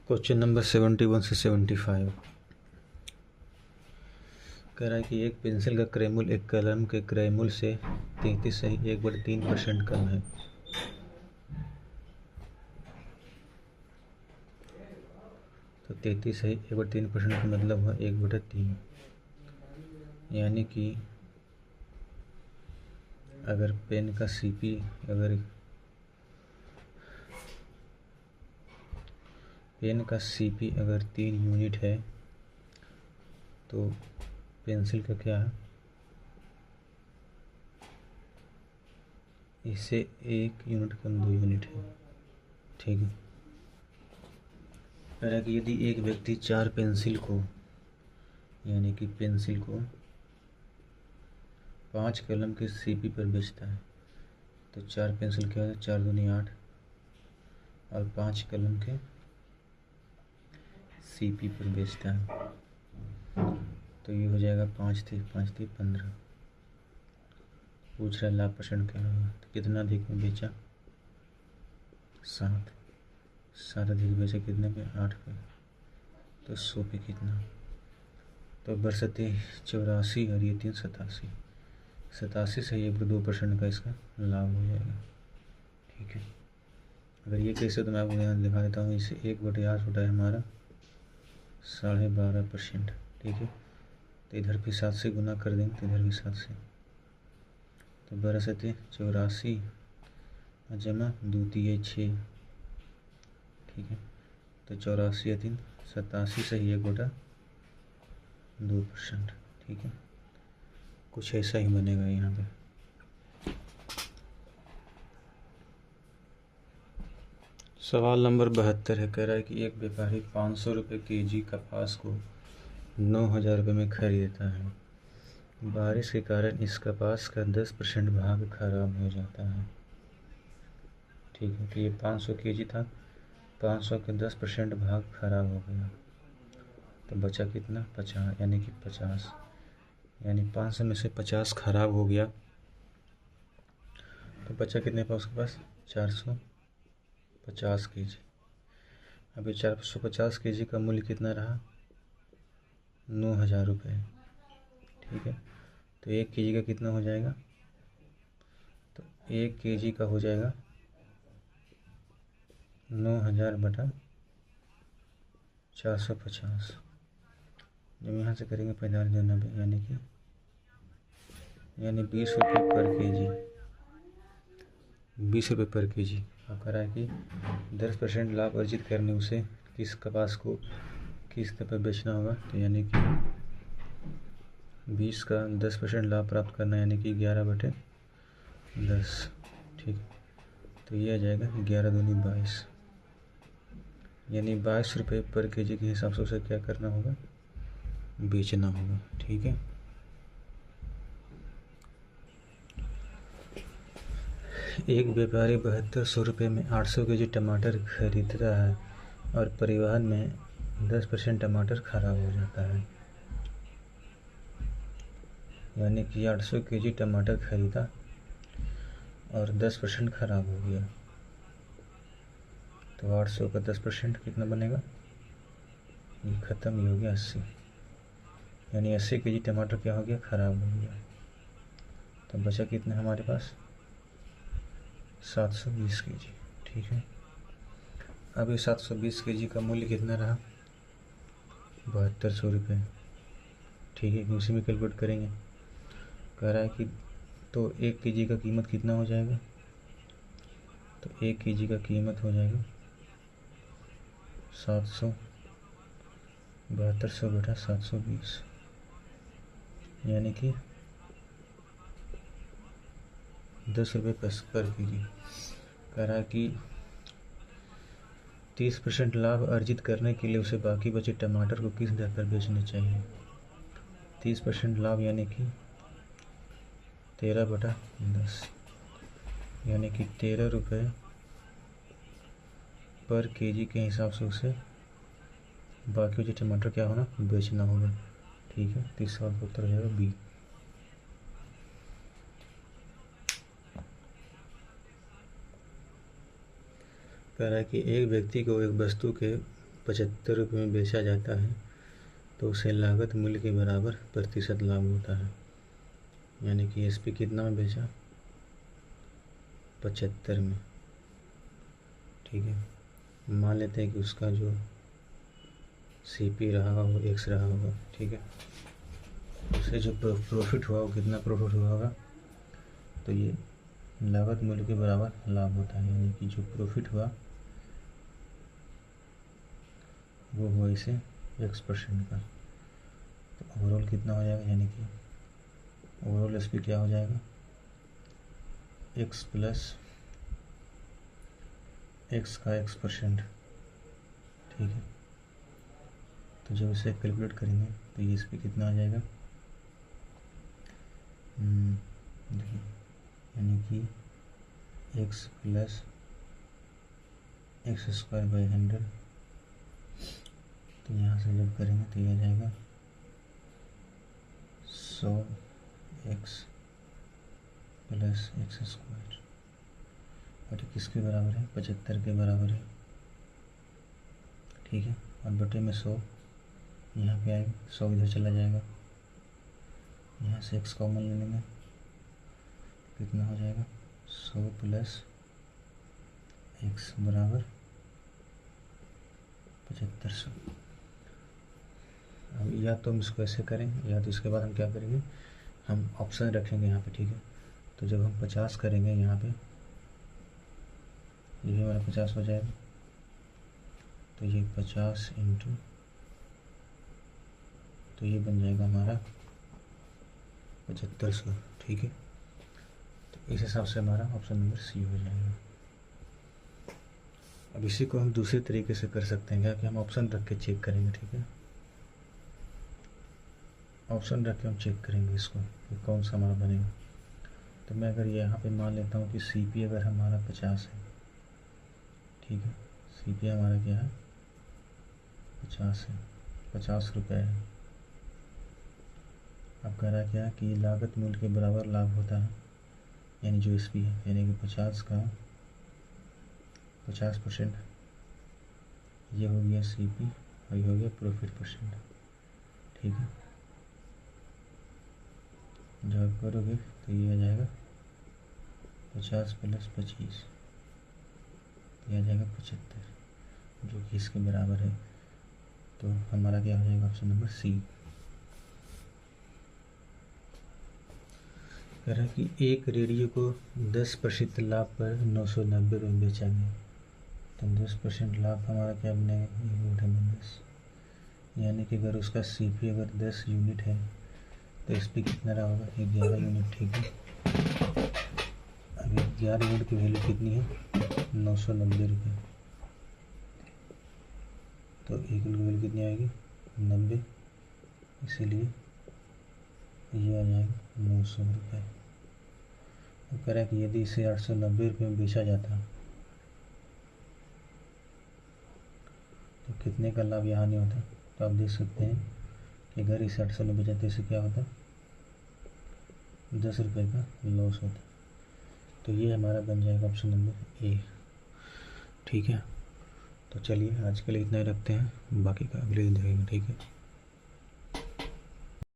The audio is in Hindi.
क्वेश्चन नंबर 71 से 75 कह रहा है कि एक पेंसिल का क्रय मूल्य एक कलम के क्रय मूल्य से 33.1/3% कम है। तो 33.1/3% का मतलब हुआ 1/3। यानी कि अगर पेन का सीपी अगर 3 यूनिट है तो पेंसिल का क्या है, इससे 1 यूनिट कम 2 यूनिट है। ठीक है। कह रहा है कि यदि एक व्यक्ति 4 पेंसिल को 5 कलम के सीपी पर बेचता है तो 4 पेंसिल क्या है, 4 दूनी 8 और 5 कलम के सीपी पर बेचता है तो ये हो जाएगा 5 थी 15। पूछ रहा है लाभ परसेंट क्या होगा, तो कितना अधिक में बेचा, 7 अधिक बेचा कितने पे, 8 पे, तो 100 पे कितना, तो बरसते 84 और ये 3 87 से ये 2% का इसका लाभ हो जाएगा। ठीक है। अगर ये कैसे तो मैं आपको यहाँ दिखा देता हूँ। इसे 1/8 होता है हमारा 12.5%। ठीक है। तो इधर भी 7 से गुना कर देंगे तो इधर भी 7 से, तो बरसते 84 जमा 2 3 6। ठीक है। तो 84 3 87 से ही 1/2%। ठीक है। कुछ ऐसा ही बनेगा यहाँ पे। सवाल नंबर 72 है। कह रहा है कि एक व्यापारी 500 रुपये केजी कपास को 9,000 रुपये में खरीदता है। बारिश के कारण इस कपास का 10% भाग खराब हो जाता है। ठीक है। तो ये 500 केजी था, 500 के 10% भाग खराब हो गया तो बचा कितना, 50, यानी कि 50, यानी 500 में से 50 खराब हो गया तो बचा कितने पास उसके पास, 450 केजी। अभी 450 केजी का मूल्य कितना रहा, 9,000 रुपये। ठीक है। तो 1 केजी का कितना हो जाएगा, तो 1 केजी का हो जाएगा 9,000 बटा 450। जब यहाँ से करेंगे 45 यानी 20 रुपये पर केजी, 20 रुपये पर केजी। अब कह रहा है कि 10% लाभ अर्जित करने उसे किस कपास को किस दर पर बेचना होगा, तो यानी कि 20 का 10% लाभ प्राप्त करना यानी कि 11/10। ठीक। तो ये आ जाएगा 11 दूनी 22, यानी 22 रुपये पर केजी के हिसाब से उसे क्या करना होगा, बेचना होगा। ठीक है। एक व्यापारी 7200 रुपये में 800 केजी टमाटर खरीदता है और परिवहन में 10% टमाटर खराब हो जाता है। यानी कि 800 केजी टमाटर खरीदा और 10% खराब हो गया तो 800 का 10% कितना बनेगा, ये ख़त्म ही हो गया 80, यानी 80 केजी टमाटर क्या हो गया, खराब हो गया। तो बचा कितना हमारे पास, 720 केजी। ठीक है। अब ये 720 केजी का मूल्य कितना रहा, 7200 रुपये। ठीक है। उसी में कैलकुलेट करेंगे। कह रहा है कि तो 1 केजी का कीमत कितना हो जाएगा, तो 1 केजी का कीमत हो जाएगा 7200 बटा 720, यानी कि 10 रुपये पर केजी। कह रहा है कि 30% लाभ अर्जित करने के लिए उसे बाकी बचे टमाटर को किस दर पर बेचने चाहिए। 30% लाभ यानी कि 13/10, यानी कि 13 रुपये पर केजी के हिसाब से उसे बाकी बचे टमाटर क्या होना, बेचना होगा। ठीक है। तो इस सवाल का उत्तर हो जाएगा बी। कह रहा है कि एक व्यक्ति को एक वस्तु के ₹75 में बेचा जाता है तो उसे लागत मूल्य के बराबर प्रतिशत लाभ होता है। यानी कि एसपी कितना में बेचा, 75 में। ठीक है, मान लेते हैं कि उसका जो सीपी रहा वो एक्स रहा होगा। ठीक है, उससे जो प्रॉफिट हुआ वो कितना प्रॉफिट हुआ होगा, तो ये लागत मूल्य के बराबर लाभ होता है। यानी कि जो प्रॉफिट हुआ वो हुआ इसे X% का, तो ओवरऑल कितना हो जाएगा, यानी कि ओवरऑल एसपी क्या हो जाएगा, x प्लस x का X%। ठीक है, तो जब इसे कैलकुलेट करेंगे तो ये एसपी कितना आ जाएगा, देखिए, यानी कि x प्लस x²/100। तो यहाँ से जब करेंगे तो ये आ जाएगा 100x प्लस x², और ये किसके बराबर है, 75 के बराबर है। ठीक है, और बटे में 100 यहाँ पे आएगा, 100 इधर चला जाएगा, यहाँ से x कॉमन लेने में कितना हो जाएगा, 100 प्लस x बराबर 7500। अब या तो हम इसको ऐसे करें, या तो इसके बाद हम क्या करेंगे, हम ऑप्शन रखेंगे यहाँ पे। ठीक है, तो जब हम 50 करेंगे यहाँ पे, ये हमारा 50 हो जाएगा, तो ये 50 इंटू, तो ये बन जाएगा हमारा 7500। ठीक है, तो इस हिसाब से हमारा ऑप्शन नंबर सी हो जाएगा। अब इसी को हम दूसरे तरीके से कर सकते हैं, क्या कि हम ऑप्शन रख के चेक करेंगे। ठीक है, ऑप्शन रख के हम चेक करेंगे इसको कि कौन सा हमारा बनेगा। तो मैं अगर यहाँ पे मान लेता हूँ कि सीपी अगर हमारा 50 है, ठीक है, सीपी हमारा क्या है, 50 है, 50 रुपये है। अब कह रहा है क्या कि लागत मूल्य के बराबर लाभ होता है, यानी जो एसपी है, यानी कि 50 का 50%, ये हो गया सीपी और ये हो गया प्रॉफिट %। ठीक है, जब करोगे तो ये आ जाएगा 50 प्लस 25, ये आ जाएगा 75, जो कि इसके बराबर है। तो हमारा क्या हो जाएगा, ऑप्शन नंबर सी। कह रहा है कि एक रेडियो को 10% लाभ पर 990 रुपये में बेचा गया, तो 10% लाभ हमारा क्या बनेगा, 1/10, यानी कि अगर उसका सीपी अगर 10 यूनिट है तो एसपी कितना रहा होगा, 11 यूनिट। ठीक है, अब 11 यूनिट की वैल्यू कितनी है, 990 रुपये, तो एक यूनिट की वैल्यू कितनी आएगी, 90, इसीलिए ये आ जाएगा 900 रुपये। वो कह रहा है कि यदि इसे 890 रुपये में बेचा जाता तो कितने का लाभ यहाँ नहीं होता। तो आप देख सकते हैं कि अगर इसे 890 बेचा तो इसे क्या होता, 10 रुपये का लॉस होता। तो ये हमारा बन जाएगा ऑप्शन नंबर ए। ठीक है, तो चलिए आज के लिए इतना ही रखते हैं, बाकी का अगले दिन देखेंगे। ठीक है।